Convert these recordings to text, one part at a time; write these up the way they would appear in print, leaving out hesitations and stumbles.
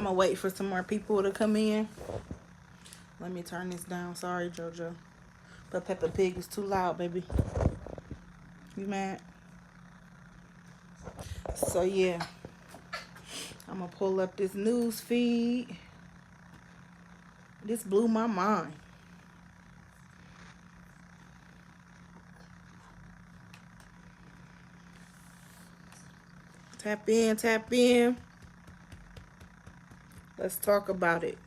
I'm gonna wait for some more people to come in. Let me turn this down. Sorry, JoJo. But Peppa Pig is too loud, baby. You mad? So yeah, I'm gonna pull up this news feed. This blew my mind. Tap in, tap in. Let's talk about it.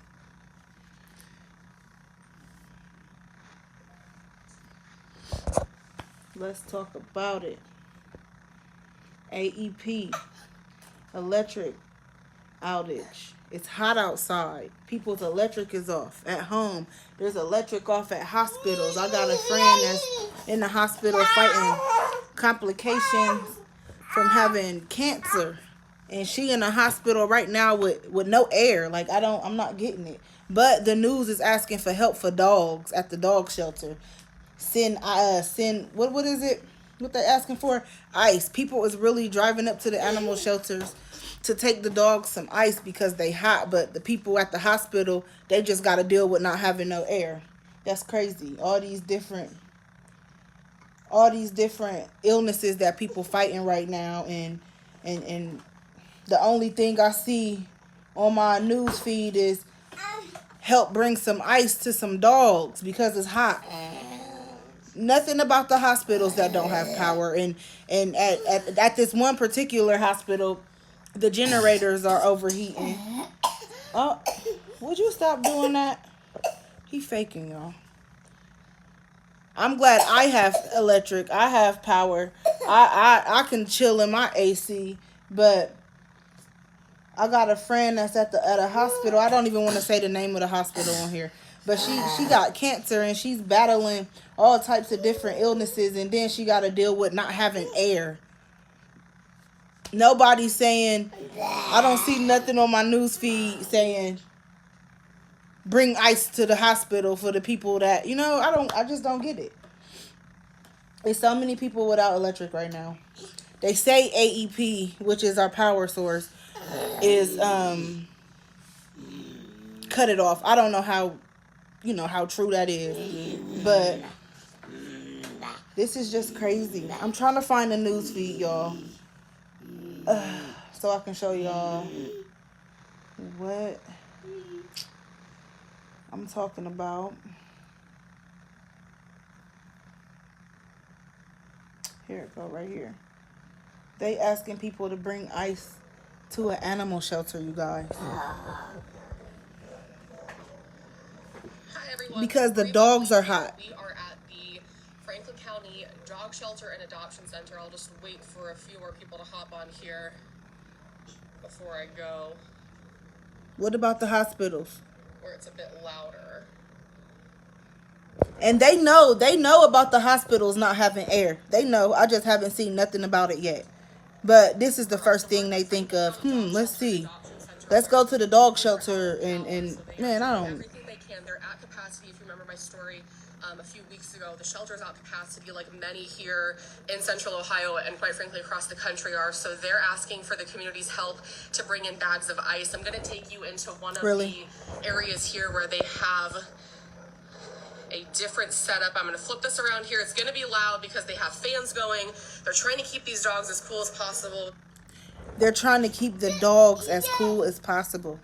Let's talk about it. AEP, electric outage. It's hot outside. People's electric is off. At home, there's electric off at hospitals. I got a friend that's in the hospital fighting complications from having cancer. And she in the hospital right now with no air. Like, I'm not getting it. But the news is asking for help for dogs at the dog shelter. Send what is it? What they're asking for? Ice. People is really driving up to the animal shelters to take the dogs some ice because they hot, but the people at the hospital, they just got to deal with not having no air. That's crazy. All these different illnesses that people fighting right now, and the only thing I see on my news feed is help bring some ice to some dogs because it's hot. Nothing about the hospitals that don't have power, and at this one particular hospital, the generators are overheating. Oh, would you stop doing that? He faking, y'all. I'm glad I have electric. I have power. I can chill in my AC, but I got a friend that's at a hospital. I don't even want to say the name of the hospital on here. But she got cancer, and she's battling all types of different illnesses, and then she got to deal with not having air. Nobody's saying, I don't see nothing on my news feed saying bring ice to the hospital for the people that, I just don't get it. There's so many people without electric right now. They say AEP, which is our power source, is cut it off. I don't know how true that is, but this is just crazy. I'm trying to find the news feed, y'all, so I can show y'all what I'm talking about. Here it go, right here. They asking people to bring ice to an animal shelter, you guys. Hi everyone. Because the dogs are hot. We are at the Franklin County Dog Shelter and Adoption Center. I'll just wait for a few more people to hop on here before I go. What about the hospitals? Where it's a bit louder. And they know about the hospitals not having air. They know. I just haven't seen nothing about it yet. But this is the first thing they think of. Let's see. Let's go to the dog shelter and man, I don't. Everything they can. They're at capacity. If you remember my story a few weeks ago, the shelter's at capacity, like many here in Central Ohio and quite frankly across the country are. So they're asking for the community's help to bring in bags of ice. I'm going to take you into one of the areas here where they have a different setup. I'm going to flip this around here. It's going to be loud because they have fans going. They're trying to keep these dogs as cool as possible. They're trying to keep the dogs as cool as possible.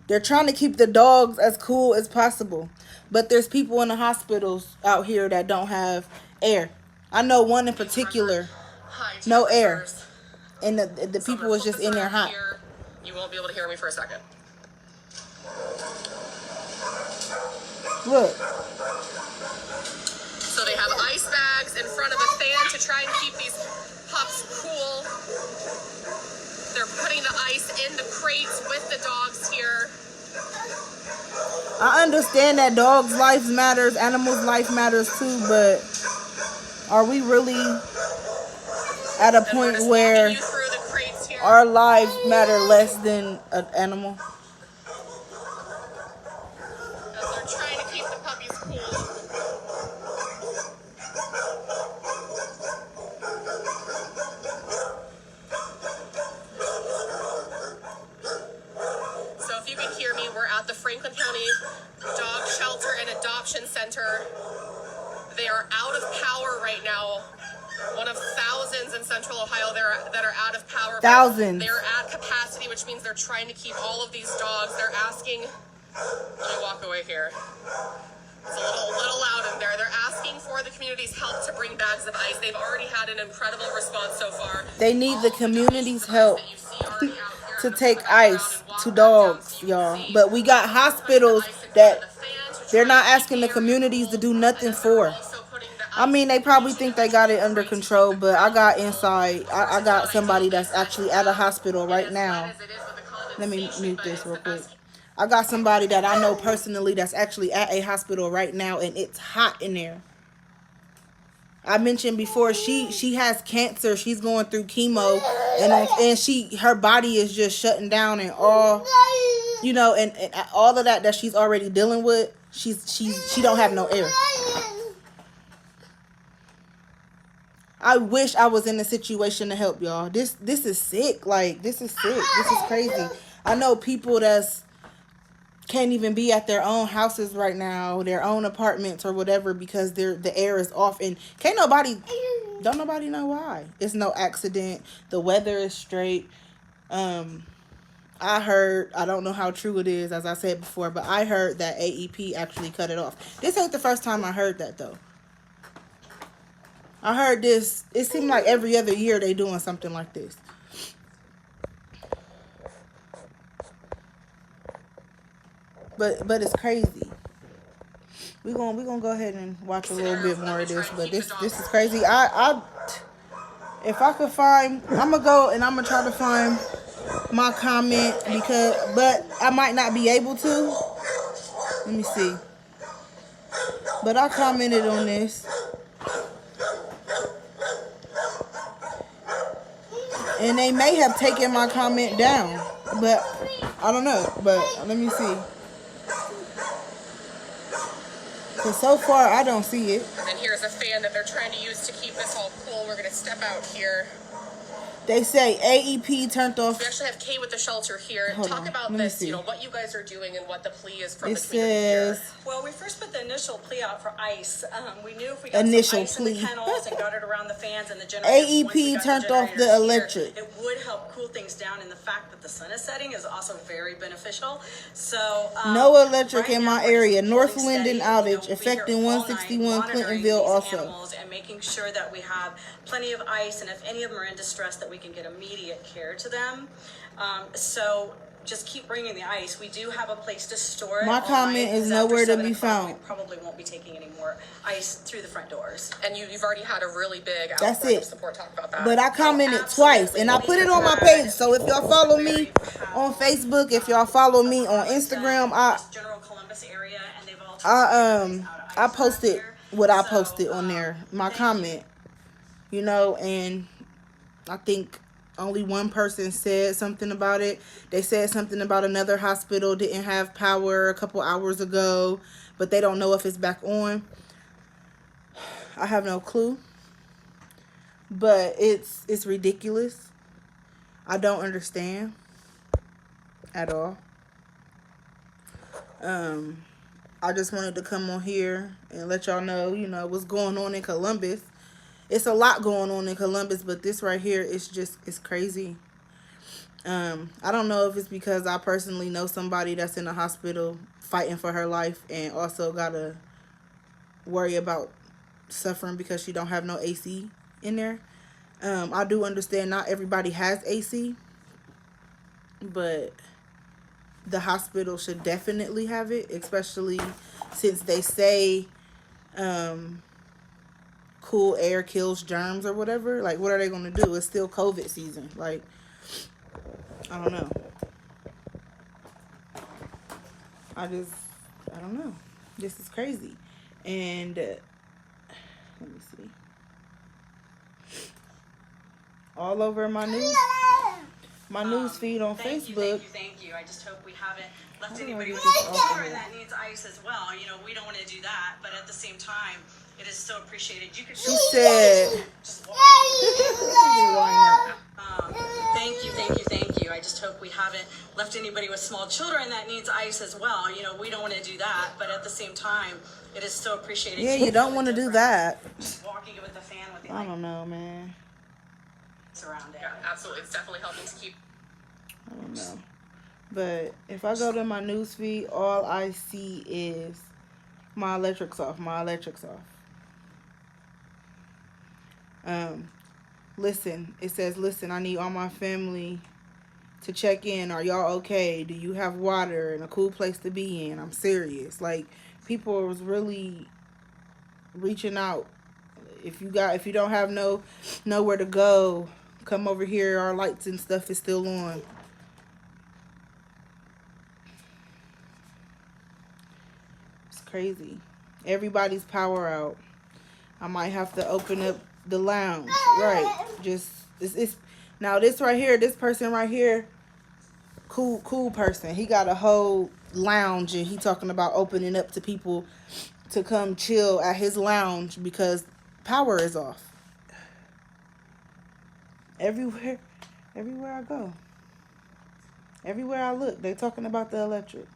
They're trying to keep the dogs as cool as possible. But there's people in the hospitals out here that don't have air. I know one in particular, no air. And the people was just in there hot. Here. You won't be able to hear me for a second. Look. So they have ice bags in front of a fan to try and keep these pups cool. They're putting the ice in the crates with the dogs here. I understand that dogs' life matters, animals' life matters too, but are we really at a point where our lives matter less than an animal? They're trying to keep the puppies cool. Franklin County Dog Shelter and Adoption Center. They are out of power right now. One of thousands in Central Ohio that are out of power. Thousands. They're at capacity, which means they're trying to keep all of these dogs. They're asking. Let me walk away here. It's a little loud in there. They're asking for the community's help to bring bags of ice. They've already had an incredible response so far. They need the community's help to take ice to dogs, y'all. But we got hospitals that they're not asking the communities to do nothing for. I mean, they probably think they got it under control, but I got inside. I got somebody that's actually at a hospital right now. Let me mute this real quick. I got somebody that I know personally that's actually at a hospital right now, and it's hot in there. I mentioned before, she has cancer. She's going through chemo, and her body is just shutting down, and all, you know, and all of that she's already dealing with. She don't have no air. I wish I was in a situation to help y'all. This is sick. Like, this is sick. This is crazy. I know people that's can't even be at their own houses right now, their own apartments or whatever, because the air is off, and don't nobody know why. It's no accident. The weather is straight. I heard, I don't know how true it is, as I said before, but I heard that AEP actually cut it off. This ain't the first time I heard that, though. I heard this, it seemed like every other year they doing something like this. But it's crazy. We're gonna go ahead and watch a little bit more of this, but this is crazy. If I could find, I'm gonna go and I'm gonna try to find my comment, but I might not be able to. Let me see. But I commented on this. And they may have taken my comment down, but I don't know. But let me see. Because so far, I don't see it. And here's a fan that they're trying to use to keep this all cool. We're going to step out here. They say AEP turned off. We actually have Kay with the shelter here. Talk about this, you know, what you guys are doing and what the plea is from it the community here. Well, we first put the initial plea out for ice. We knew if we got some ice in the kennels and got it around the fans and the generators, AEP turned off the electric. It would help cool things down, and the fact that the sun is setting is also very beneficial. So no electric in my area. North Linden outage affecting 161 Clintonville also. And making sure that we have plenty of ice, and if any of them are in distress, that we can get immediate care to them. So just keep bringing the ice. We do have a place to store it. My comment is nowhere to be found. We probably won't be taking any more ice through the front doors. And you've already had a really big outpouring of support. Talk about that. But I commented twice, and I put it on my page. So if y'all follow me on Facebook, if y'all follow me on Instagram, General Columbus area, and they've all I posted what I posted on there, my comment, you know, and I think only one person said something about it. They said something about another hospital didn't have power a couple hours ago, but they don't know if it's back on. I have no clue. But it's ridiculous. I don't understand at all. I just wanted to come on here and let y'all know, you know, what's going on in Columbus. It's a lot going on in Columbus, but this right here is just, it's crazy. I don't know if it's because I personally know somebody that's in the hospital fighting for her life and also gotta worry about suffering because she don't have no AC in there. I do understand not everybody has AC, but the hospital should definitely have it, especially since they say cool air kills germs or whatever. Like, what are they going to do? It's still COVID season. Like, I don't know. I don't know. This is crazy. And let me see. All over my news feed on Facebook. Thank you. I just hope we haven't left anybody with that needs ice as well. You know, we don't want to do that, but at the same time, it is so appreciated. You could. She said. Thank you. just hope we haven't left anybody with small children that needs ice as well. You know, we don't want to do that, but at the same time, it is so appreciated. Yeah, you don't want to do that. Walking with the fan with the I don't know, man. ice around it. Yeah, absolutely. It's definitely helping to keep. I don't know. But if I go to my news feed, all I see is my electric's off. My electric's off. Listen, it says, listen, I need all my family to check in. Are y'all okay? Do you have water and a cool place to be in? I'm serious. Like, people was really reaching out. If you don't have nowhere to go, come over here. Our lights and stuff is still on. It's crazy. Everybody's power out. I might have to open up the lounge. Right. Just it's now this right here, this person right here, cool person. He got a whole lounge and he talking about opening up to people to come chill at his lounge because power is off. Everywhere I go. Everywhere I look, they talking about the electric.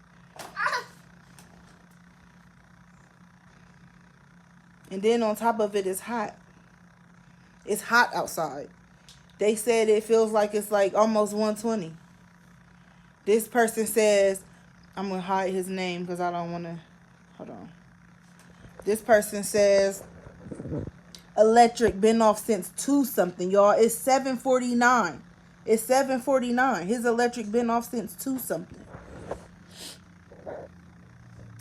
And then on top of it, it's hot. It's hot outside. They said it feels like it's like almost 120. This person says, I'm going to hide his name because I don't want to. Hold on. This person says, electric been off since 2 something, y'all. It's 7:49. It's 7:49. His electric been off since 2 something.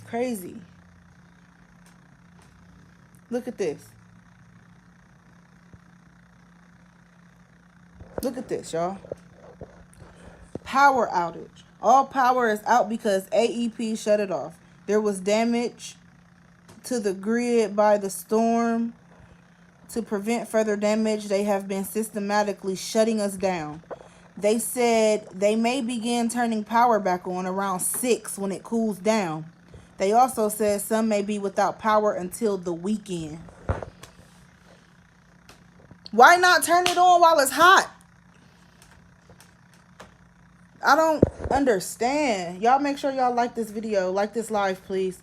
Crazy. Look at this. Look at this, y'all. Power outage. All power is out because AEP shut it off. There was damage to the grid by the storm. To prevent further damage, they have been systematically shutting us down. They said they may begin turning power back on around 6 when it cools down. They also said some may be without power until the weekend. Why not turn it on while it's hot? I don't understand. Y'all make sure y'all like this video. Like this live, please.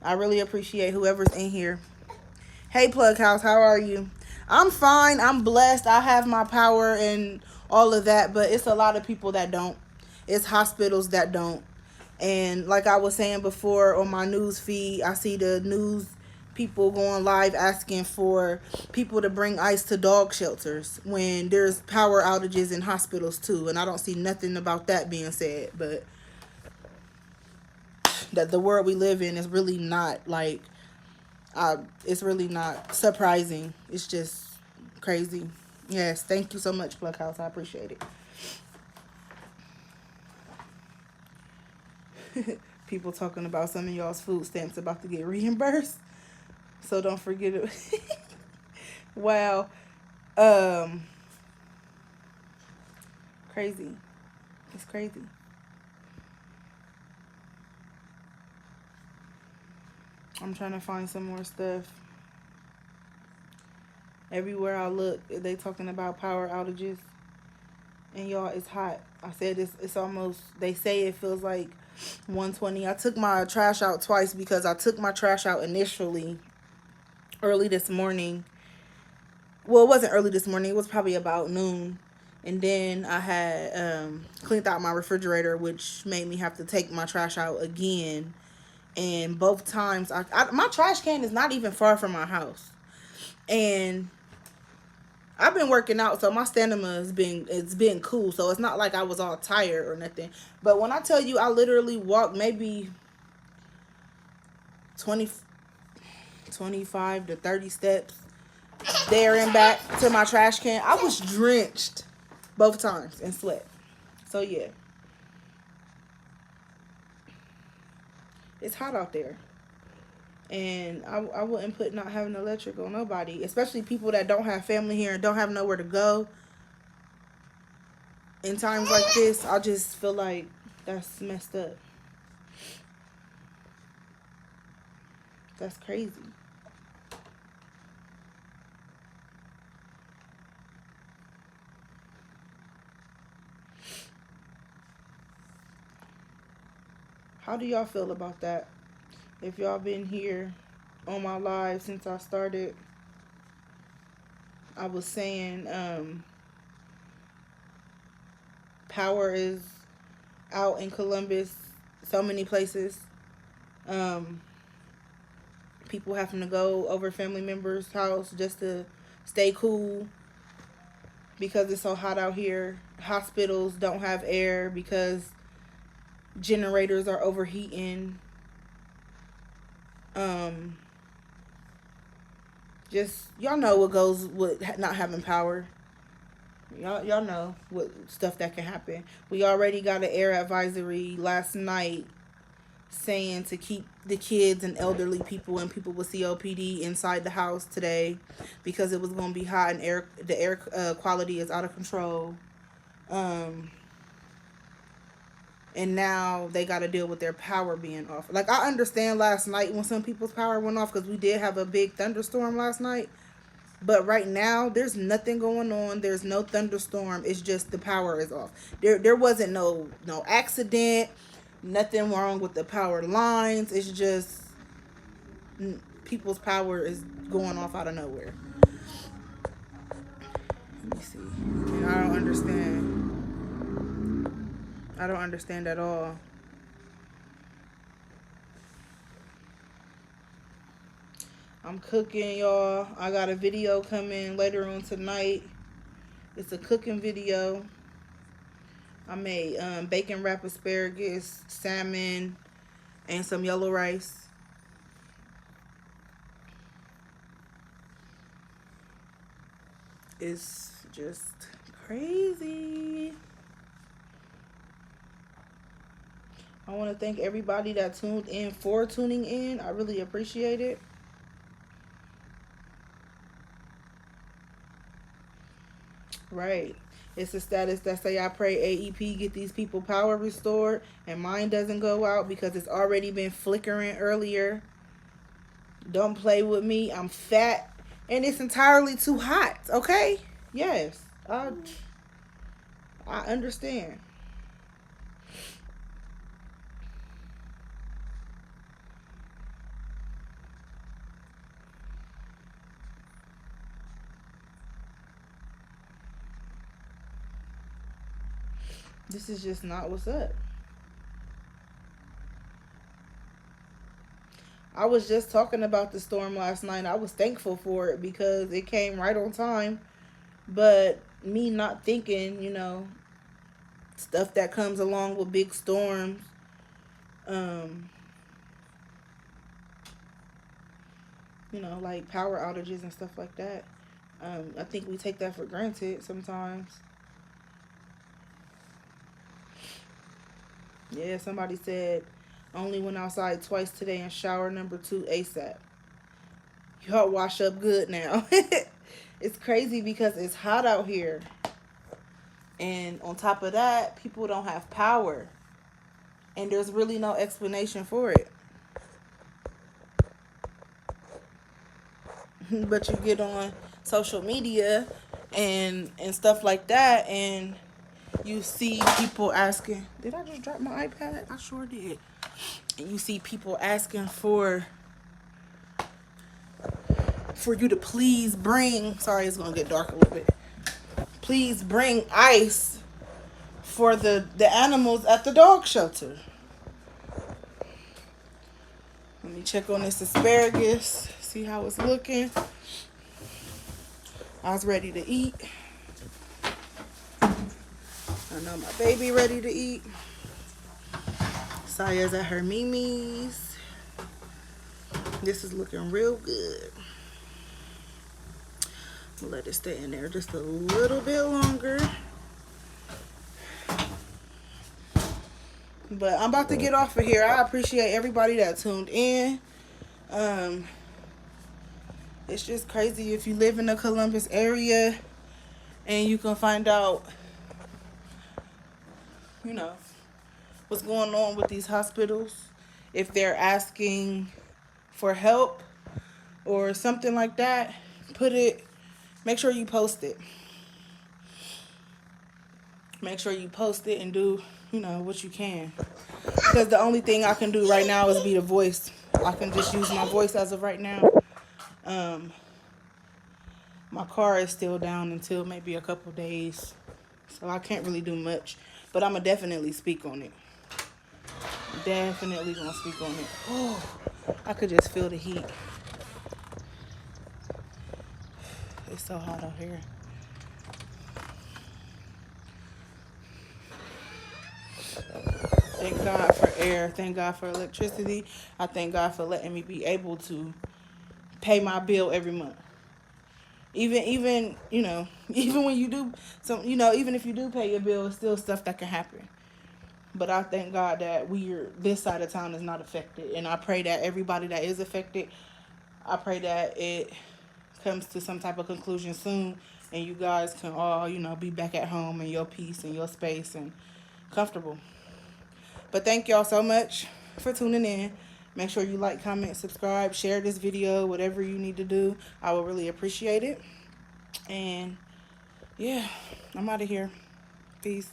I really appreciate whoever's in here. Hey, Plug House, how are you? I'm fine. I'm blessed. I have my power and all of that, but it's a lot of people that don't. It's hospitals that don't. And like I was saying before on my news feed, I see the news people going live asking for people to bring ice to dog shelters when there's power outages in hospitals too. And I don't see nothing about that being said, but that the world we live in is really not like, it's really not surprising. It's just crazy. Yes, thank you so much, Plug House. I appreciate it. People talking about some of y'all's food stamps about to get reimbursed. So don't forget it. Wow. Crazy. It's crazy. I'm trying to find some more stuff. Everywhere I look, they talking about power outages. And y'all, it's hot. I said it's almost, they say it feels like 120. I took my trash out twice because I took my trash out initially early this morning. Well, it wasn't early this morning. It was probably about noon. And then I had cleaned out my refrigerator, which made me have to take my trash out again. And both times, my trash can is not even far from my house. And I've been working out, so my stamina has been cool. So it's not like I was all tired or nothing. But when I tell you, I literally walked maybe 25 to 30 steps there and back to my trash can. I was drenched both times in sweat. So yeah, it's hot out there. And I wouldn't put not having electric on nobody, especially people that don't have family here and don't have nowhere to go. In times like this, I just feel like that's messed up. That's crazy. How do y'all feel about that? If y'all been here on my live since I started, I was saying power is out in Columbus, so many places. People having to go over family members' house just to stay cool because it's so hot out here. Hospitals don't have air because generators are overheating. Just y'all know what goes with not having power. Y'all know what stuff that can happen. We already got an air advisory last night saying to keep the kids and elderly people and people with COPD inside the house today because it was going to be hot and the air quality is out of control. And now they got to deal with their power being off. Like, I understand last night when some people's power went off because we did have a big thunderstorm last night. But right now, there's nothing going on. There's no thunderstorm. It's just the power is off. There wasn't no accident. Nothing wrong with the power lines. It's just people's power is going off out of nowhere. Let me see. And I don't understand. I don't understand at all. I'm cooking, y'all. I got a video coming later on tonight. It's a cooking video. I made bacon wrapped asparagus, salmon, and some yellow rice. It's just crazy. I want to thank everybody that tuned in for tuning in. I really appreciate it. Right. It's a status that say I pray AEP get these people power restored and mine doesn't go out because it's already been flickering earlier. Don't play with me. I'm fat and it's entirely too hot. Okay? Yes. I understand. This is just not what's up. I was just talking about the storm last night. I was thankful for it because it came right on time. But me not thinking, stuff that comes along with big storms, like power outages and stuff like that. I think we take that for granted sometimes. Yeah, somebody said only went outside twice today and shower number 2 ASAP. Y'all wash up good now. It's crazy because it's hot out here. And on top of that, people don't have power. And there's really no explanation for it. But you get on social media and stuff like that and you see people asking, did I just drop my iPad? I sure did. And you see people asking for you to please bring, sorry, it's going to get dark a little bit. Please bring ice for the animals at the dog shelter. Let me check on this asparagus, see how it's looking. I was ready to eat. I know my baby ready to eat. Saya's at her Mimi's. This is looking real good. We'll let it stay in there just a little bit longer. But I'm about to get off of here. I appreciate everybody that tuned in. It's just crazy if you live in the Columbus area and you can find out, what's going on with these hospitals. If they're asking for help or something like that, make sure you post it. make sure you post it and do, you know, what you can. Because the only thing I can do right now is be the voice. I can just use my voice as of right now. My car is still down until maybe a couple days, so I can't really do much. But I'm going to definitely speak on it. Definitely going to speak on it. Oh, I could just feel the heat. It's so hot out here. Thank God for air. Thank God for electricity. I thank God for letting me be able to pay my bill every month. Even you know, even when you do some, you know, even if you do pay your bill, it's still stuff that can happen. But I thank God that this side of town is not affected, and I pray that everybody that is affected, I pray that it comes to some type of conclusion soon, and you guys can all, you know, be back at home in your peace and your space and comfortable. But thank y'all so much for tuning in. Make sure you like, comment, subscribe, share this video, whatever you need to do. I will really appreciate it. And yeah, I'm out of here. Peace.